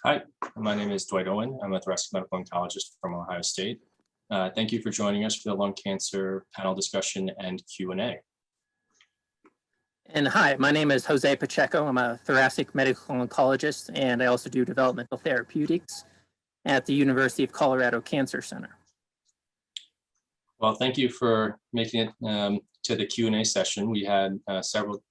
Hi, my name is Dwight Owen. I'm a thoracic medical oncologist from Ohio State. Thank you for joining us for the lung cancer panel discussion and Q&A. And hi, my name is Jose Pacheco. I'm a thoracic medical oncologist, and I also do developmental therapeutics at the University of Colorado Cancer Center. Well, thank you for making it to the Q&A session. We had several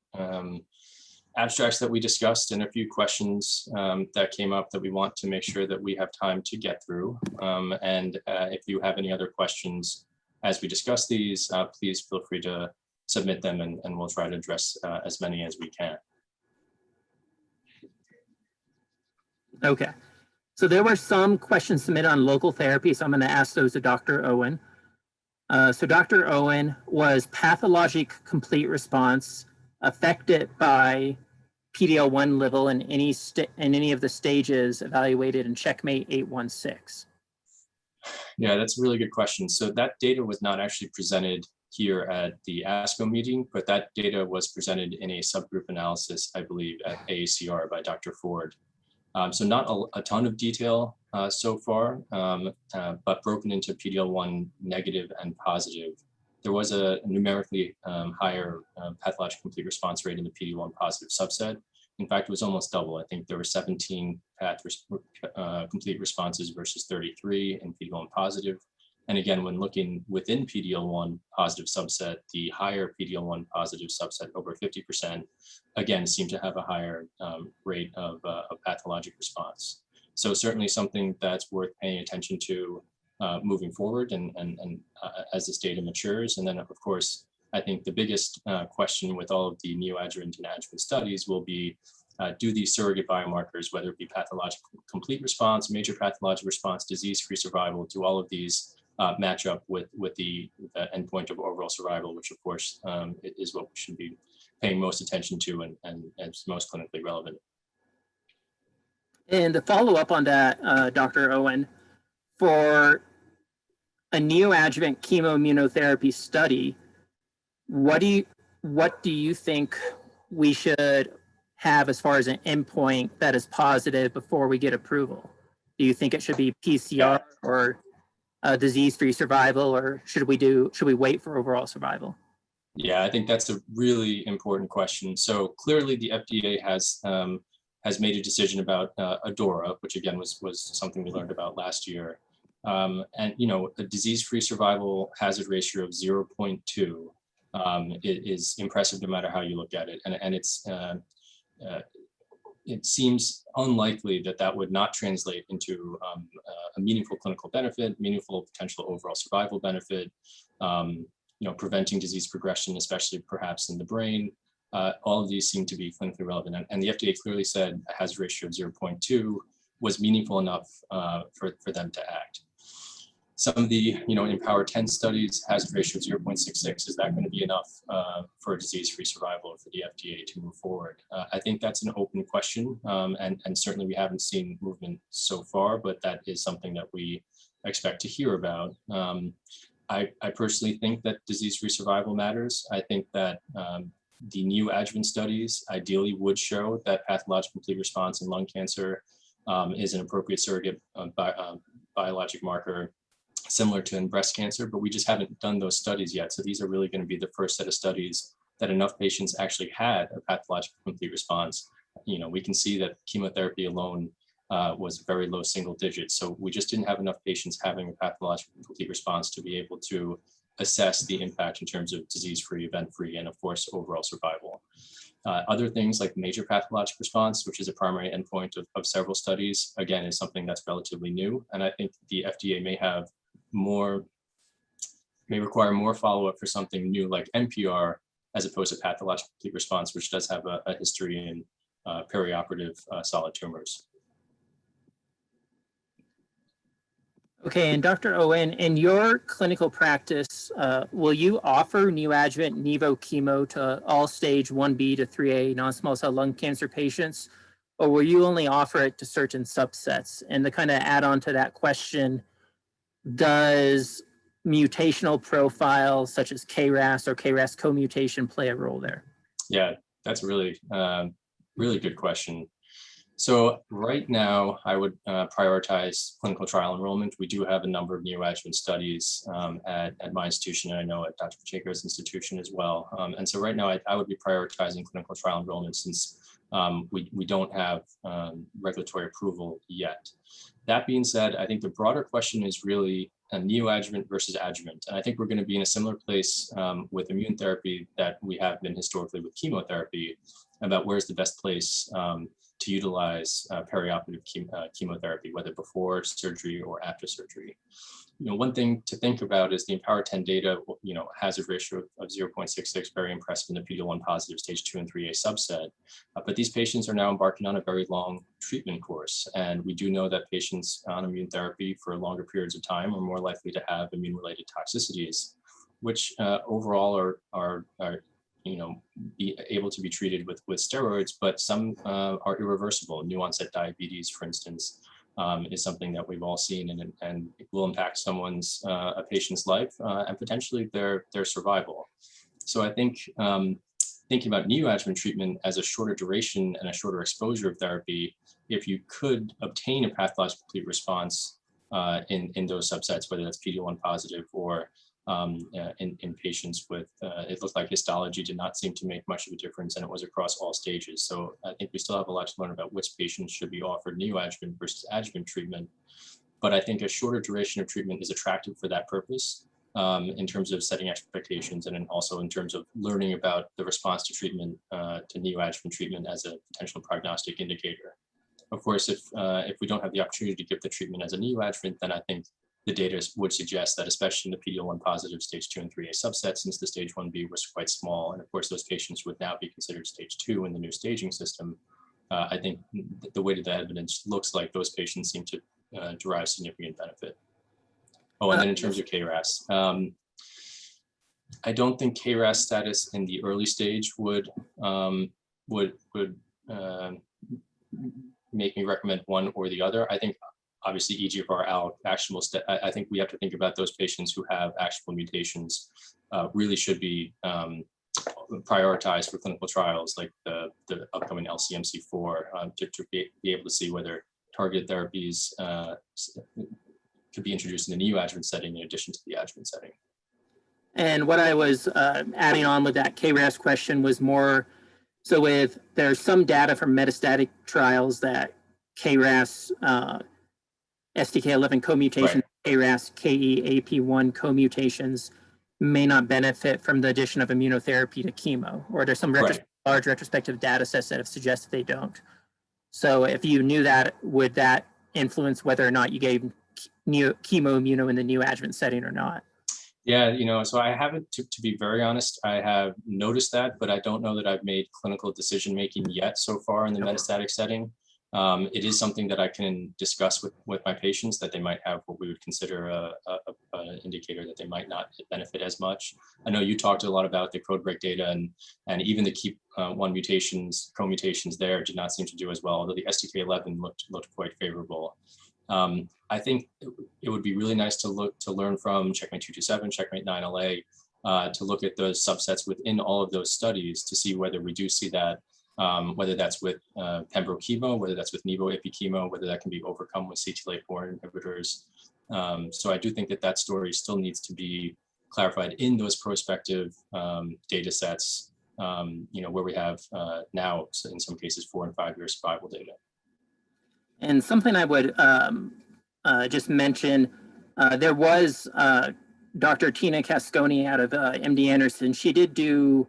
abstracts that we discussed and a few questions that came up that we want to make sure that we have time to get through. If you have any other questions as we discuss these, please feel free to submit them and we'll try to address as many as we can. Okay, so there were some questions submitted on local therapy, so I'm going to ask those to Dr. Owen. So Dr. Owen, was pathologic complete response affected by PD-L1 level in any of the stages evaluated in Checkmate 816? Yeah, that's a really good question. So that data was not actually presented here at the ASCO meeting, but that data was presented in a subgroup analysis, I believe, at AACR by Dr. Ford. So not a ton of detail so far, but broken into PD-L1 negative and positive. There was a numerically higher pathologic complete response rate in the PD-1 positive subset. In fact, it was almost double. I think there were 17 complete responses versus 33 in PD-1 positive. And again, when looking within PD-L1 positive subset, the higher PD-L1 positive subset, over 50%, again, seemed to have a higher rate of pathologic response. So certainly something that's worth paying attention to moving forward and as this data matures. And then, of course, I think the biggest question with all of the neoadjuvant and adjuvant studies will be, do these surrogate biomarkers, whether it be pathologic complete response, major pathologic response, disease-free survival, do all of these match up with the endpoint of overall survival, which of course is what we should be paying most attention to and is most clinically relevant. And to follow up on that, Dr. Owen, for a neoadjuvant chemoimmunotherapy study, what do you think we should have as far as an endpoint that is positive before we get approval? Do you think it should be PCR or disease-free survival, or should we wait for overall survival? Yeah, I think that's a really important question. So clearly the FDA has made a decision about ADAURA, which again was something we learned about last year. And you know, a disease-free survival hazard ratio of 0.2 is impressive no matter how you look at it. And it seems unlikely that that would not translate into a meaningful clinical benefit, meaningful potential overall survival benefit, you know, preventing disease progression, especially perhaps in the brain. All of these seem to be clinically relevant. And the FDA clearly said a hazard ratio of 0.2 was meaningful enough for them to act. Some of the, you know, Empower 10 studies, hazard ratio of 0.66, is that going to be enough for disease-free survival for the FDA to move forward? I think that's an open question, and certainly we haven't seen movement so far, but that is something that we expect to hear about. I personally think that disease-free survival matters. I think that the neoadjuvant studies ideally would show that pathologic complete response in lung cancer is an appropriate surrogate biologic marker similar to in breast cancer, but we just haven't done those studies yet. So these are really going to be the first set of studies that enough patients actually had a pathologic complete response. You know, we can see that chemotherapy alone was very low single digits. So we just didn't have enough patients having a pathologic complete response to be able to assess the impact in terms of disease-free, event-free, and of course, overall survival. Other things like major pathologic response, which is a primary endpoint of several studies, again, is something that's relatively new. And I think the FDA may require more follow-up for something new like NPR, as opposed to pathologic complete response, which does have a history in perioperative solid tumors. Okay, and Dr. Owen, in your clinical practice, will you offer neoadjuvant Nivo chemo to all stage 1B to 3A non-small cell lung cancer patients, or will you only offer it to certain subsets? And to kind of add on to that question, does mutational profiles such as KRAS or KRAS co-mutation play a role there? Yeah, that's a really, really good question. So right now, I would prioritize clinical trial enrollment. We do have a number of neoadjuvant studies at my institution, and I know at Dr. Pacheco's institution as well. And so right now, I would be prioritizing clinical trial enrollment since we don't have regulatory approval yet. That being said, I think the broader question is really a neoadjuvant versus adjuvant. And I think we're going to be in a similar place with immune therapy that we have been historically with chemotherapy, about where's the best place to utilize perioperative chemotherapy, whether before surgery or after surgery. One thing to think about is the Empower-10 data, hazard ratio of 0.66, very impressive in the PD-L1 positive stage 2 and 3A subset. But these patients are now embarking on a very long treatment course. And we do know that patients on immune therapy for longer periods of time are more likely to have immune-related toxicities, which overall are be able to be treated with steroids, but some are irreversible. New onset diabetes, for instance, is something that we've all seen, and it will impact a patient's life and potentially their survival. So I think thinking about neoadjuvant treatment as a shorter duration and a shorter exposure of therapy, if you could obtain a pathological complete response in those subsets, whether that's PD-L1 positive or in patients with, it looked like histology did not seem to make much of a difference, and it was across all stages. So I think we still have a lot to learn about which patients should be offered neoadjuvant versus adjuvant treatment. But I think a shorter duration of treatment is attractive for that purpose in terms of setting expectations, and also in terms of learning about the response to treatment, to neoadjuvant treatment as a potential prognostic indicator. Of course, if we don't have the opportunity to give the treatment as a neoadjuvant, then I think the data would suggest that, especially in the PD-L1 positive stage 2 and 3A subset, since the stage 1B was quite small, and of course those patients would now be considered stage 2 in the new staging system, I think the weight of the evidence looks like those patients seem to derive significant benefit. Oh, and then in terms of KRAS, I don't think KRAS status in the early stage would make me recommend one or the other. I think obviously EGFR ALK actionable, I think we have to think about those patients who have actionable mutations really should be prioritized for clinical trials like the upcoming LCMC4 to be able to see whether targeted therapies could be introduced in the neoadjuvant setting in addition to the adjuvant setting. And what I was adding on with that KRAS question was more, so there's some data from metastatic trials that KRAS STK11 co-mutations, right, KRAS KEAP1 co-mutations may not benefit from the addition of immunotherapy to chemo, or there's some large retrospective data sets that have suggested they don't. So if you knew that, would that influence whether or not you gave chemo-immuno in the neoadjuvant setting or not? Yeah, so I haven't, to be very honest, I have noticed that, but I don't know that I've made clinical decision-making yet so far in the metastatic setting. It is something that I can discuss with my patients, that they might have what we would consider an indicator that they might not benefit as much. I know you talked a lot about the CodeBreak data, and even the KEAP1 mutations, co-mutations there did not seem to do as well, although the STK11 looked quite favorable. I think it would be really nice to learn from Checkmate 227, Checkmate 9LA, to look at those subsets within all of those studies to see whether we do see that. Whether that's with pembro chemo, whether that's with nivo-ipi chemo, whether that can be overcome with CTLA-4 inhibitors. So I do think that story still needs to be clarified in those prospective data sets, where we have now, in some cases, 4 and 5 year survival data. And something I would just mention, there was Dr. Tina Casconi out of MD Anderson. She did do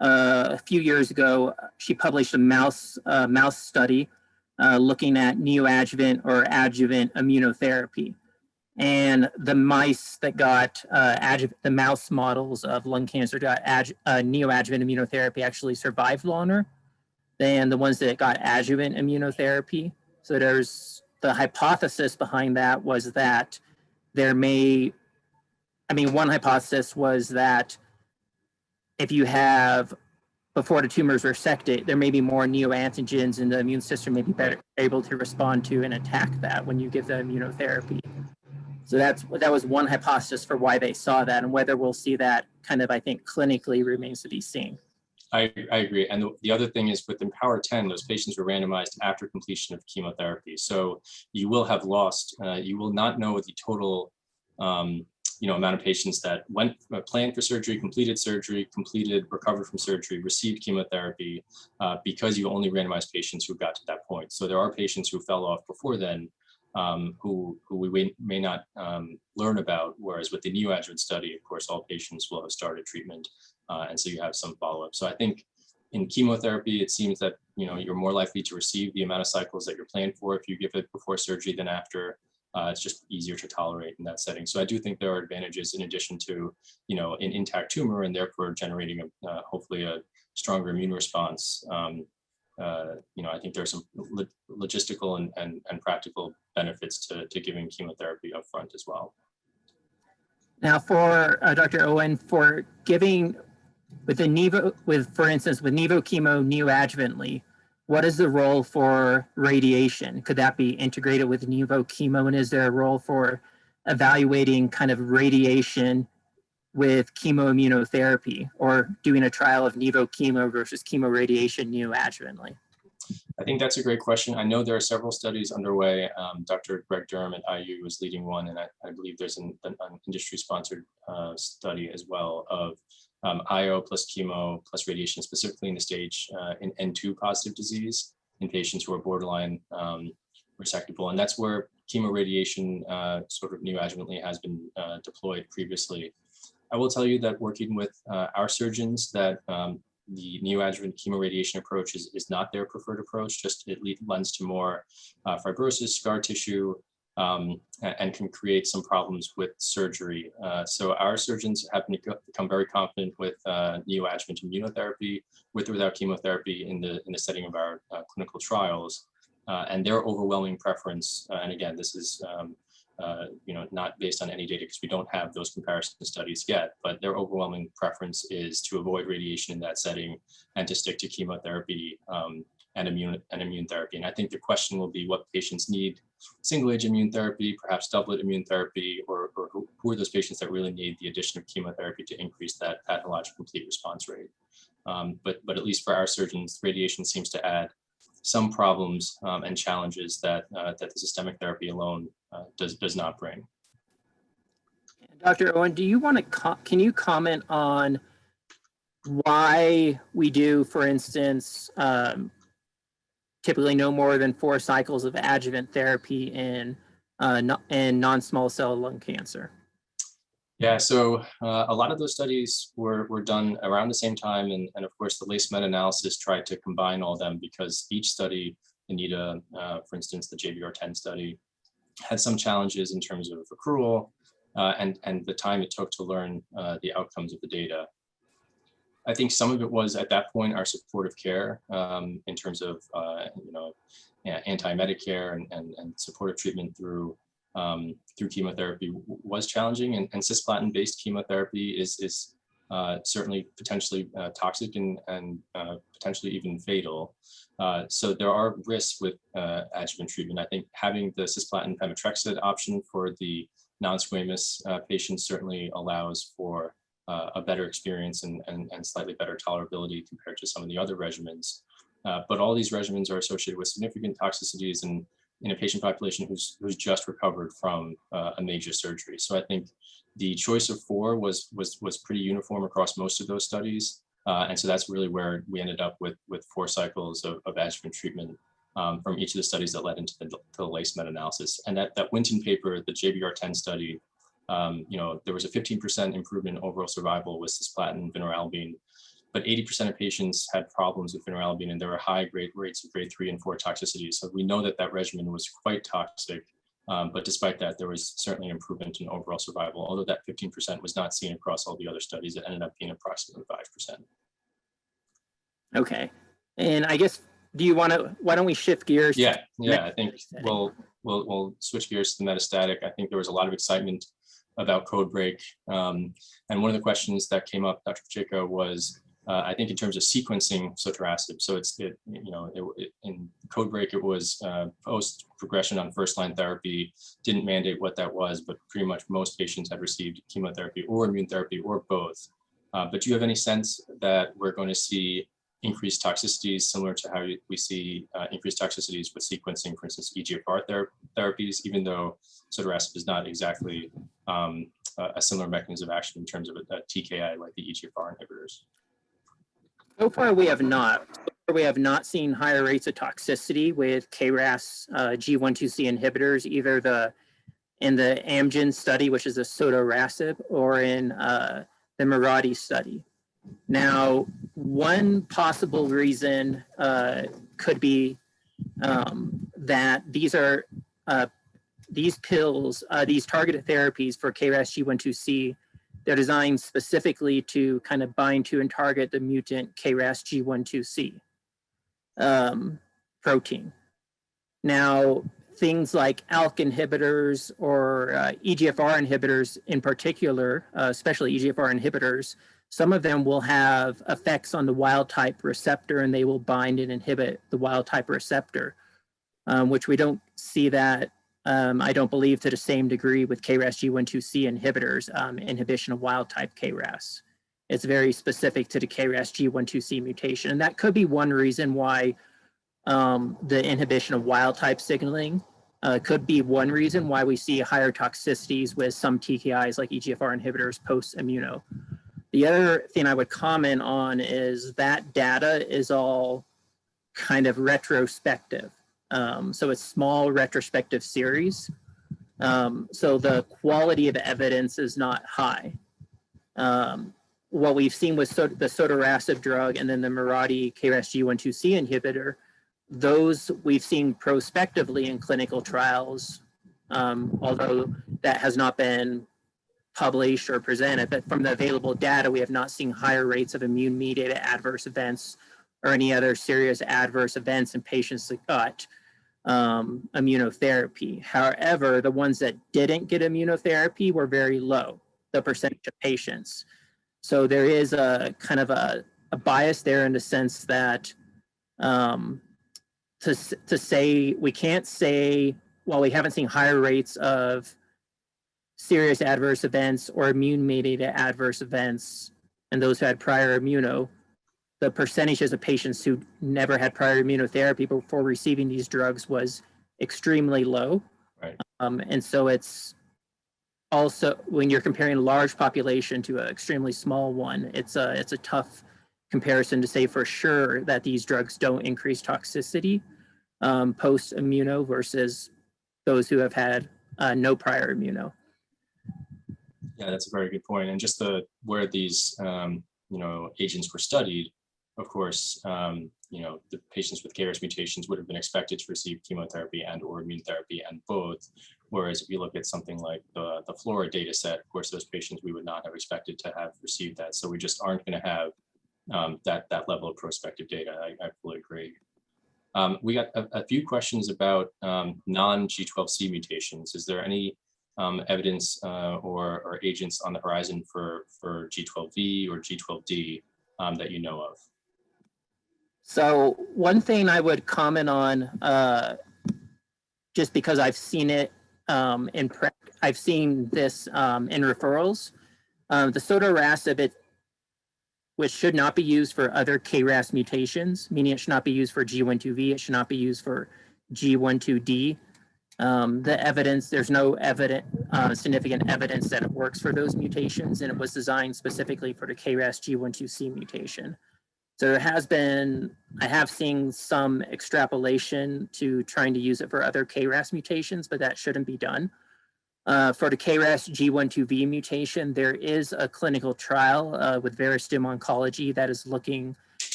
a few years ago, she published a mouse study looking at neoadjuvant or adjuvant immunotherapy. And the mice that got the mouse models of lung cancer got neoadjuvant immunotherapy actually survived longer than the ones that got adjuvant immunotherapy. So there's the hypothesis behind that was that one hypothesis was that if you have, before the tumor is resected, there may be more neoantigens and the immune system may be better able to respond to and attack that when you give the immunotherapy. So that was one hypothesis for why they saw that, and whether we'll see that kind of, I think, clinically remains to be seen. I agree. And the other thing is with Empower 10, those patients were randomized after completion of chemotherapy. So you will have lost, you will not know the total amount of patients that went planned for surgery, completed, recovered from surgery, received chemotherapy, because you only randomized patients who got to that point. So there are patients who fell off before then, who we may not learn about, whereas with the neoadjuvant study, of course, all patients will have started treatment, and so you have some follow-up. So I think in chemotherapy, it seems that you're more likely to receive the amount of cycles that you're planned for if you give it before surgery than after. It's just easier to tolerate in that setting. So I do think there are advantages in addition to, an intact tumor and therefore generating hopefully a stronger immune response. I think there's some logistical and practical benefits to giving chemotherapy up front as well. Now, for Dr. Owen, for giving with for instance, with Nivo chemo neoadjuvantly, what is the role for radiation? Could that be integrated with Nivo chemo? And is there a role for evaluating kind of radiation with chemoimmunotherapy, or doing a trial of Nivo chemo versus chemoradiation neoadjuvantly? I think that's a great question. I know there are several studies underway. Dr. Greg Durham at IU is leading one, and I believe there's an industry-sponsored study as well of IO plus chemo plus radiation, specifically in the stage in N2 positive disease in patients who are borderline resectable. And that's where chemoradiation sort of neoadjuvantly has been deployed previously. I will tell you that working with our surgeons that the neoadjuvant chemoradiation approach is not their preferred approach, just it lends to more fibrosis, scar tissue, and can create some problems with surgery. So our surgeons have become very confident with neoadjuvant immunotherapy, with or without chemotherapy in the setting of our clinical trials. And their overwhelming preference, and again, this is not based on any data because we don't have those comparison studies yet, but their overwhelming preference is to avoid radiation in that setting and to stick to chemotherapy and immune therapy. And I think the question will be what patients need single agent immune therapy, perhaps doublet immune therapy, or who are those patients that really need the addition of chemotherapy to increase that pathologic complete response rate. But at least for our surgeons, radiation seems to add some problems and challenges that the systemic therapy alone does not bring. Dr. Owen, do you want to can you comment on why we do, for instance, typically no more than 4 cycles of adjuvant therapy in non-small cell lung cancer? Yeah, so a lot of those studies were done around the same time, and of course the LACE meta-analysis tried to combine all of them because each study, Anita, for instance, the JBR10 study, had some challenges in terms of accrual and the time it took to learn the outcomes of the data. I think some of it was at that point our supportive care in terms of anti-Medicare and supportive treatment through chemotherapy was challenging, and cisplatin-based chemotherapy is certainly potentially toxic and potentially even fatal. So there are risks with adjuvant treatment. I think having the cisplatin pemetrexed option for the non-squamous patients certainly allows for a better experience and slightly better tolerability compared to some of the other regimens. But all these regimens are associated with significant toxicities and in a patient population who's just recovered from a major surgery. So I think the choice of 4 was pretty uniform across most of those studies. And so that's really where we ended up with 4 cycles of adjuvant treatment from each of the studies that led into the LACE meta-analysis. And that Winton paper, the JBR10 study, there was a 15% improvement in overall survival with cisplatin vinorelbine, but 80% of patients had problems with vinorelbine, and there were high rates of grade 3 and 4 toxicities. So we know that regimen was quite toxic, but despite that, there was certainly improvement in overall survival, although that 15% was not seen across all the other studies. It ended up being approximately 5%. Okay, and I guess, why don't we shift gears? Yeah, I think we'll switch gears to the metastatic. I think there was a lot of excitement about CodeBreak. And one of the questions that came up, Dr. Pacheco, was, I think in terms of sequencing sotorasib. So in CodeBreak, it was post progression on first-line therapy, didn't mandate what that was, but pretty much most patients had received chemotherapy or immune therapy or both. But do you have any sense that we're going to see increased toxicities similar to how we see increased toxicities with sequencing, for instance, EGFR therapies, even though sotorasib is not exactly a similar mechanism of action in terms of a TKI like the EGFR inhibitors? So far, we have not. So far, we have not seen higher rates of toxicity with KRAS G12C inhibitors, either in the Amgen study, which is a sotorasib, or in the Mirati study. Now, one possible reason could be that these pills, these targeted therapies for KRAS G12C, they're designed specifically to kind of bind to and target the mutant KRAS G12C protein. Now, things like ALK inhibitors or EGFR inhibitors in particular, especially EGFR inhibitors, some of them will have effects on the wild type receptor, and they will bind and inhibit the wild type receptor, which we don't see that, I don't believe, to the same degree with KRAS G12C inhibitors, inhibition of wild type KRAS. It's very specific to the KRAS G12C mutation. And that could be one reason why the inhibition of wild type signaling could be one reason why we see higher toxicities with some TKIs like EGFR inhibitors post-immuno. The other thing I would comment on is that data is all kind of retrospective. So it's small retrospective series. So the quality of evidence is not high. What we've seen with the sotorasib drug and then the Mirati KRAS G12C inhibitor, those we've seen prospectively in clinical trials, although that has not been published or presented, but from the available data, we have not seen higher rates of immune-mediated adverse events or any other serious adverse events in patients that got immunotherapy. However, the ones that didn't get immunotherapy were very low, the percentage of patients. So there is a kind of a bias there in the sense that to say, we can't say, well, we haven't seen higher rates of serious adverse events or immune-mediated adverse events in those who had prior immuno. The percentages of patients who never had prior immunotherapy before receiving these drugs was extremely low. Right. And so it's also, when you're comparing a large population to an extremely small one, it's a tough comparison to say for sure that these drugs don't increase toxicity post-immuno versus those who have had no prior immuno. Yeah, that's a very good point. And just where these agents were studied, of course, the patients with KRAS mutations would have been expected to receive chemotherapy and or immune therapy and both. Whereas if you look at something like the FLORA data set, of course, those patients we would not have expected to have received that. So we just aren't going to have that level of prospective data. I fully agree. We got a few questions about non-G12C mutations. Is there any evidence or agents on the horizon for G12V or G12D that you know of? So one thing I would comment on, just because I've seen it I've seen this in referrals, the sotorasib, which should not be used for other KRAS mutations, meaning it should not be used for G12V, it should not be used for G12D. The evidence, there's no significant evidence that it works for those mutations, and it was designed specifically for the KRAS G12C mutation. So there has been, I have seen some extrapolation to trying to use it for other KRAS mutations, but that shouldn't be done. For the KRAS G12V mutation, there is a clinical trial with Veristim Oncology that is looking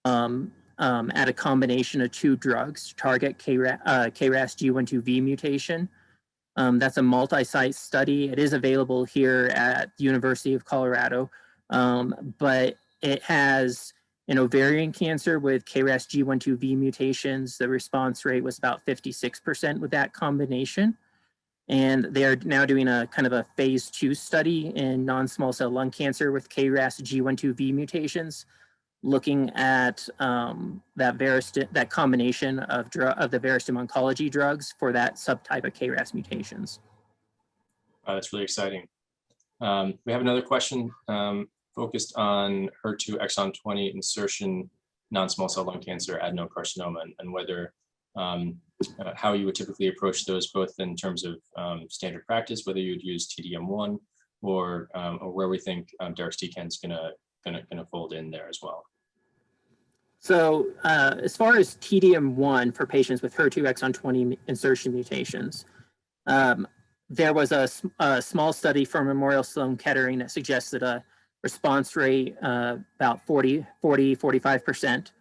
at a combination of two drugs to target KRAS G12V mutation. That's a multi-site study. It is available here at the University of Colorado, but it has in ovarian cancer with KRAS G12V mutations, the response rate was about 56% with that combination. And they are now doing a kind of a phase 2 study in non-small cell lung cancer with KRAS G12V mutations, looking at that combination of the Veristim Oncology drugs for that subtype of KRAS mutations. That's really exciting. We have another question focused on HER2 exon 20 insertion, non-small cell lung cancer, adenocarcinoma, and whether how you would typically approach those, both in terms of standard practice, whether you would use TDM1 or where we think deruxtecan is gonna fold in there as well. So as far as TDM1 for patients with HER2 exon 20 insertion mutations, there was a small study from Memorial Sloan Kettering that suggested a response rate about 45%.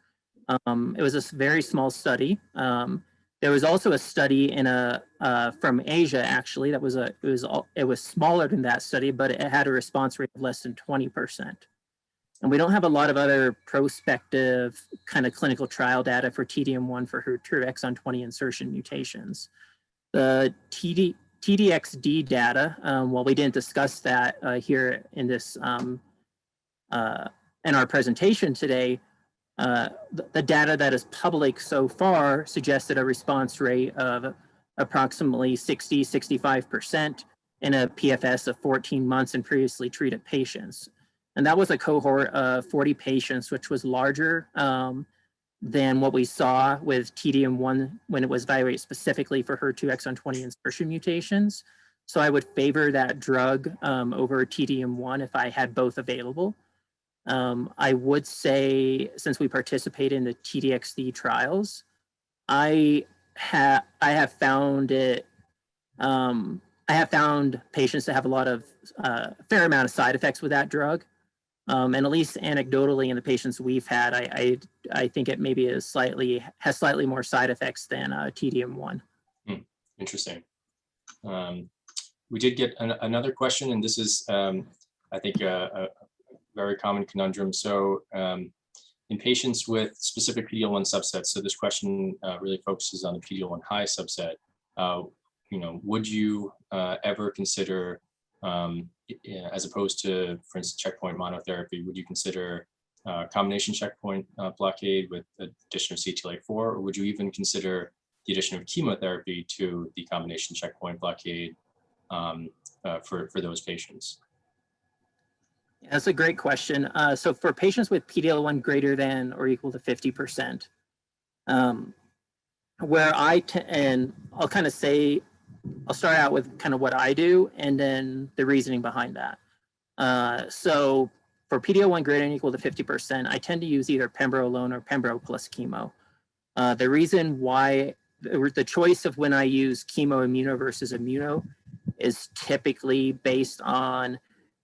It was a very small study. There was also a study in from Asia, actually, that it was smaller than that study, but it had a response rate of less than 20%. And we don't have a lot of other prospective kind of clinical trial data for TDM1 for HER2 exon 20 insertion mutations. The TDXD data, while we didn't discuss that here in this in our presentation today, the data that is public so far suggested a response rate of approximately 60-65% and a PFS of 14 months in previously treated patients. And that was a cohort of 40 patients, which was larger than what we saw with TDM1 when it was evaluated specifically for HER2 exon 20 insertion mutations. So I would favor that drug over TDM1 if I had both available. I would say, since we participate in the TDXD trials, I have found patients that have a lot of fair amount of side effects with that drug. And at least anecdotally in the patients we've had, I think it maybe has slightly more side effects than TDM1. Interesting. We did get another question, and this is, I think, a very common conundrum. So in patients with specific PD-L1 subsets, so this question really focuses on the PD-L1 high subset, would you ever consider, as opposed to, for instance, checkpoint monotherapy, would you consider combination checkpoint blockade with the addition of CTLA-4, or would you even consider the addition of chemotherapy to the combination checkpoint blockade for those patients? That's a great question. So for patients with PD-L1 greater than or equal to 50%, where and I'll kind of say, I'll start out with kind of what I do and then the reasoning behind that. So for PD-L1 greater than or equal to 50%, I tend to use either pembro alone or pembro plus chemo. The reason why, the choice of when I use chemo immuno versus immuno is typically based on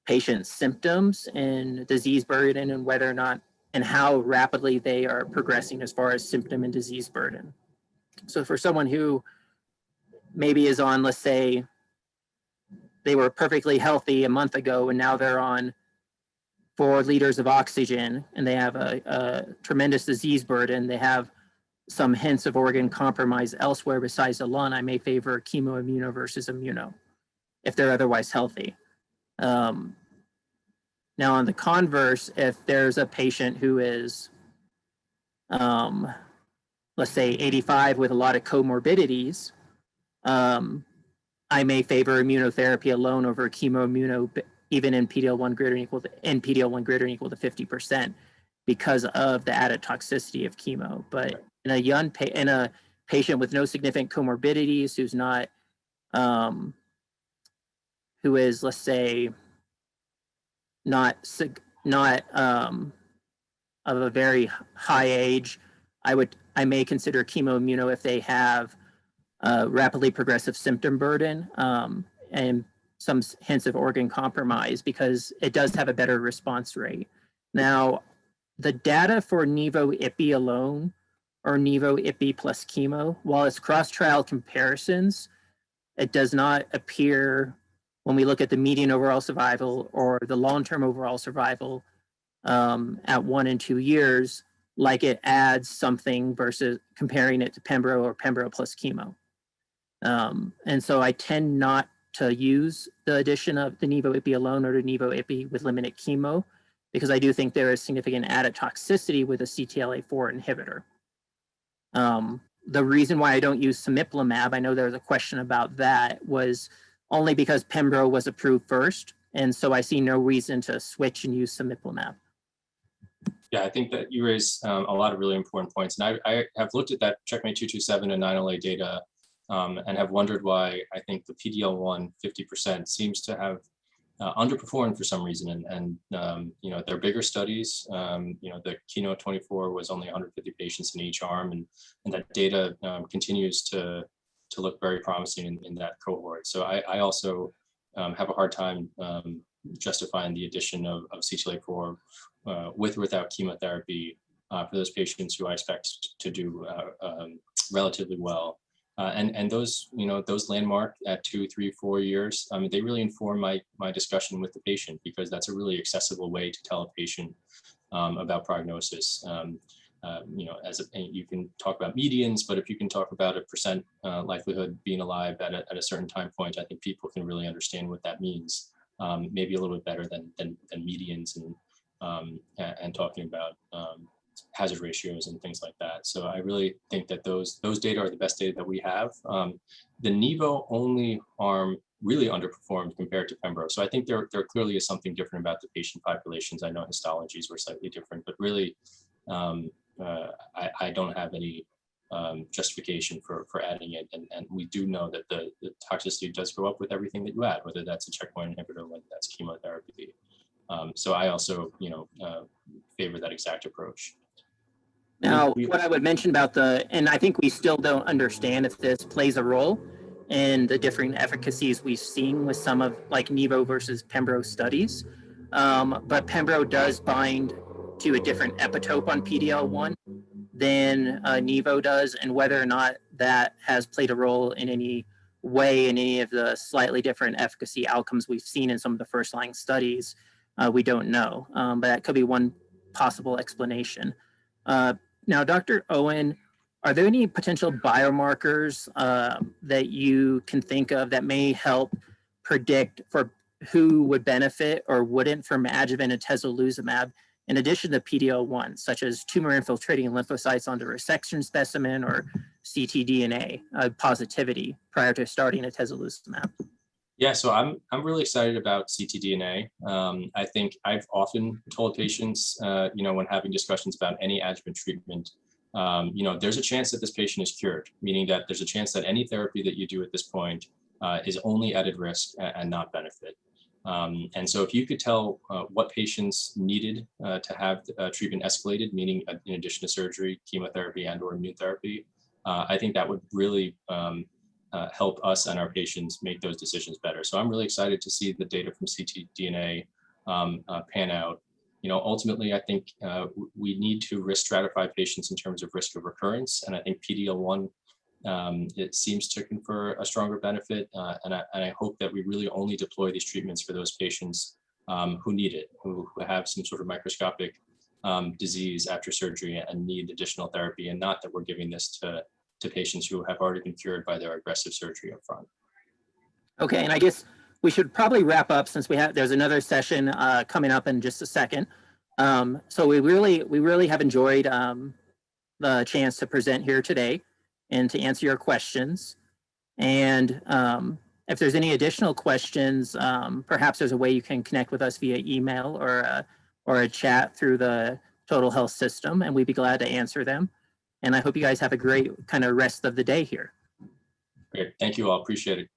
patient symptoms and disease burden and whether or not and how rapidly they are progressing as far as symptom and disease burden. So for someone who maybe is on, let's say, they were perfectly healthy a month ago and now they're on 4 liters of oxygen and they have a tremendous disease burden, they have some hints of organ compromise elsewhere besides the lung, I may favor chemo immuno versus immuno if they're otherwise healthy. Now, on the converse, if there's a patient who is, let's say, 85 with a lot of comorbidities, I may favor immunotherapy alone over chemo immuno, even in PD-L1 greater than equal to PD-L1 greater than equal to 50%, because of the added toxicity of chemo. But in a patient with no significant comorbidities, who's not, who is, let's say, not of a very high age, I may consider chemo immuno if they have rapidly progressive symptom burden and some hints of organ compromise, because it does have a better response rate. Now, the data for Nivo-Ipi alone or Nivo-Ipi plus chemo, while it's cross-trial comparisons, it does not appear, when we look at the median overall survival or the long-term overall survival at 1 and 2 years, like it adds something versus comparing it to pembro or pembro plus chemo. And so I tend not to use the addition of the Nivo-Ipi alone or the Nivo-Ipi with limited chemo, because I do think there is significant added toxicity with a CTLA-4 inhibitor. The reason why I don't use cemiplimab, I know there was a question about that, was only because pembro was approved first. And so I see no reason to switch and use cemiplimab. Yeah, I think that you raise a lot of really important points. And I have looked at that Checkmate 227 and 9LA data and have wondered why I think the PD-L1 50% seems to have underperformed for some reason. And you know, they're bigger studies. You know, the Keynote 24 was only 150 patients in each arm, and that data continues to look very promising in that cohort. So I also have a hard time justifying the addition of CTLA-4 with or without chemotherapy for those patients who I expect to do relatively well. And those, you know, those landmark at 2, 3, 4 years, I mean, they really inform my discussion with the patient, because that's a really accessible way to tell a patient about prognosis. You know, you can talk about medians, but if you can talk about a percent likelihood being alive at a certain time point, I think people can really understand what that means. Maybe a little bit better than medians and talking about hazard ratios and things like that. So I really think that those data are the best data that we have. The Nivo only arm really underperformed compared to Pembro. So I think there clearly is something different about the patient populations. I know histologies were slightly different, but really I don't have any justification for adding it. And we do know that the toxicity does go up with everything that you add, whether that's a checkpoint inhibitor, whether that's chemotherapy. So I also, you know, favor that exact approach. Now, what I would mention about and I think we still don't understand if this plays a role in the differing efficacies we've seen with some of like Nivo versus Pembro studies. But Pembro does bind to a different epitope on PD-L1 than Nivo does, and whether or not that has played a role in any way in any of the slightly different efficacy outcomes we've seen in some of the first-line studies, we don't know. But that could be one possible explanation. Now, Dr. Owen, are there any potential biomarkers that you can think of that may help predict for who would benefit or wouldn't from adjuvant atezolizumab in addition to PD-L1, such as tumor infiltrating lymphocytes on the resection specimen or ctDNA positivity prior to starting atezolizumab? Yeah, so I'm really excited about ctDNA. I think I've often told patients, you know, when having discussions about any adjuvant treatment, you know, there's a chance that this patient is cured, meaning that there's a chance that any therapy that you do at this point is only added risk and not benefit. And so if you could tell what patients needed to have treatment escalated, meaning in addition to surgery, chemotherapy, and or immune therapy, I think that would really help us and our patients make those decisions better. So I'm really excited to see the data from ctDNA pan out. You know, ultimately, I think we need to risk stratify patients in terms of risk of recurrence, and I think PD-L1 it seems to confer a stronger benefit, and I hope that we really only deploy these treatments for those patients who need it, who have some sort of microscopic disease after surgery and need additional therapy, and not that we're giving this to patients who have already been cured by their aggressive surgery up front. Okay, and I guess we should probably wrap up since there's another session coming up in just a second. So we really have enjoyed the chance to present here today and to answer your questions. And if there's any additional questions, perhaps there's a way you can connect with us via email or a chat through the Total Health system, and we'd be glad to answer them. And I hope you guys have a great kind of rest of the day here. Great. Thank you all. Appreciate it.